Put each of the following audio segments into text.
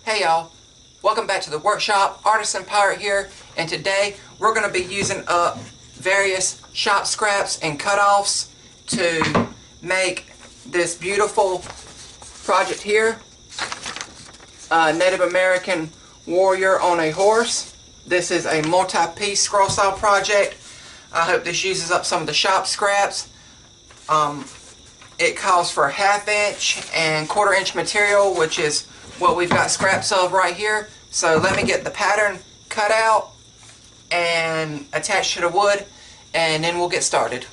Hey y'all, welcome back to the workshop. Artisan Pirate here, and today we're going to be using up various shop scraps and cutoffs to make this beautiful project here. Native American warrior on a horse. This is a multi-piece scroll style project. I hope this uses up some of the shop scraps. It calls for 1/2 inch and 1/4 inch material, which is what we've got scraps of right here. So let me get the pattern cut out and attached to the wood, and then we'll get started.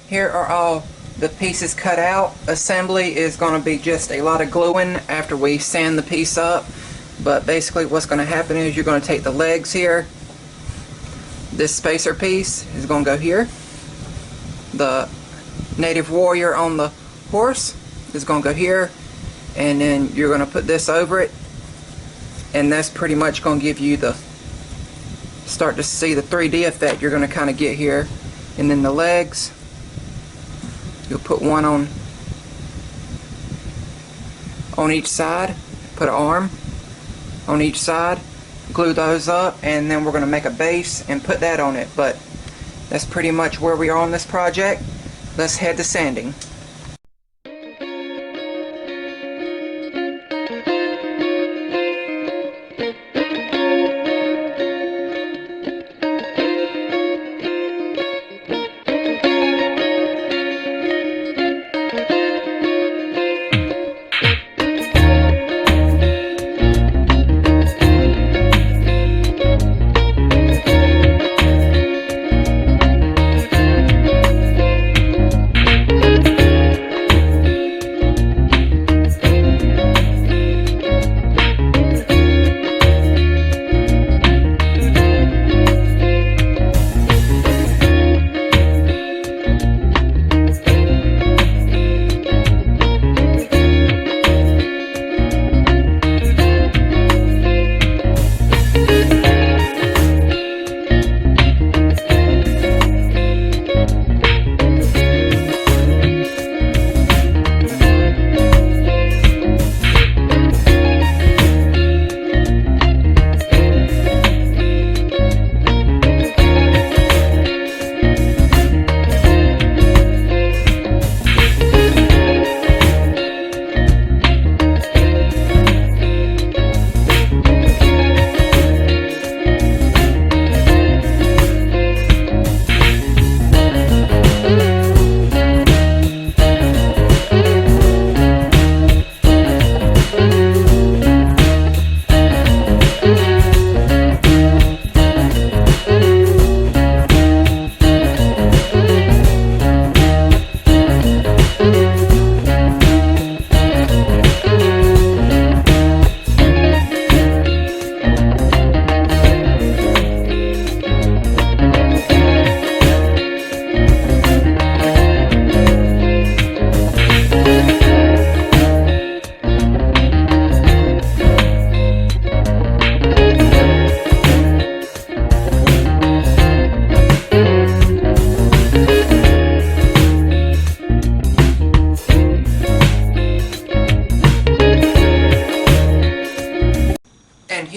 Here are all the pieces cut out. Assembly is going to be just a lot of gluing after we sand the piece up. But basically what's going to happen is you're going to take the legs here. This spacer piece is going to go here. The native warrior on the horse is going to go here. And then you're going to put this over it. And that's pretty much going to give you the, start to see the 3D effect you're going to kind of get here. And then the legs, you'll put one on each side, put an arm on each side, glue those up, and then we're going to make a base and put that on it. But that's pretty much where we are on this project. Let's head to sanding.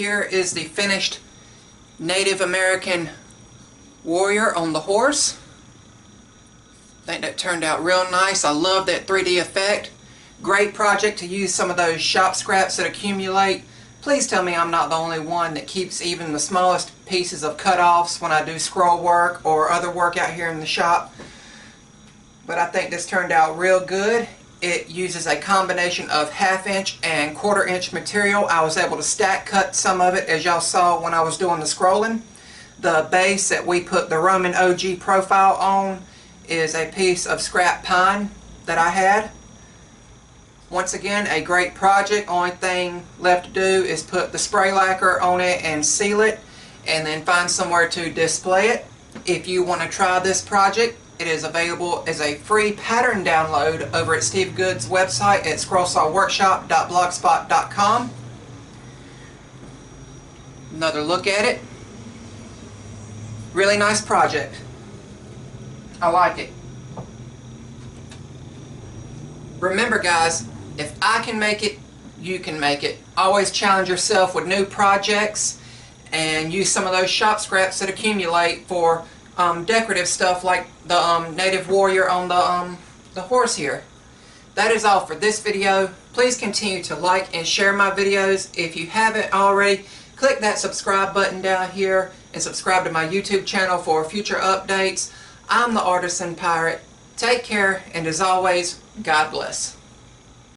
here is the finished Native American warrior on the horse. I think that turned out real nice. I love that 3D effect. Great project to use some of those shop scraps that accumulate. Please tell me I'm not the only one that keeps even the smallest pieces of cut-offs when I do scroll work or other work out here in the shop. But I think this turned out real good. It uses a combination of 1/2 inch and 1/4 inch material. I was able to stack cut some of it, as y'all saw when I was doing the scrolling. The base that we put the Roman OG profile on is a piece of scrap pine that I had. Once again, a great project. Only thing left to do is put the spray lacquer on it and seal it, and then find somewhere to display it. If you want to try this project, it is available as a free pattern download over at Steve Good's website at scrollsawworkshop.blogspot.com. Another look at it. Really nice project. I like it. Remember guys, if I can make it, you can make it. Always challenge yourself with new projects and use some of those shop scraps that accumulate for decorative stuff like the native warrior on the horse here. That is all for this video. Please continue to like and share my videos. If you haven't already, click that subscribe button down here and subscribe to my YouTube channel for future updates. I'm the Artisan Pirate. Take care, and as always, God bless.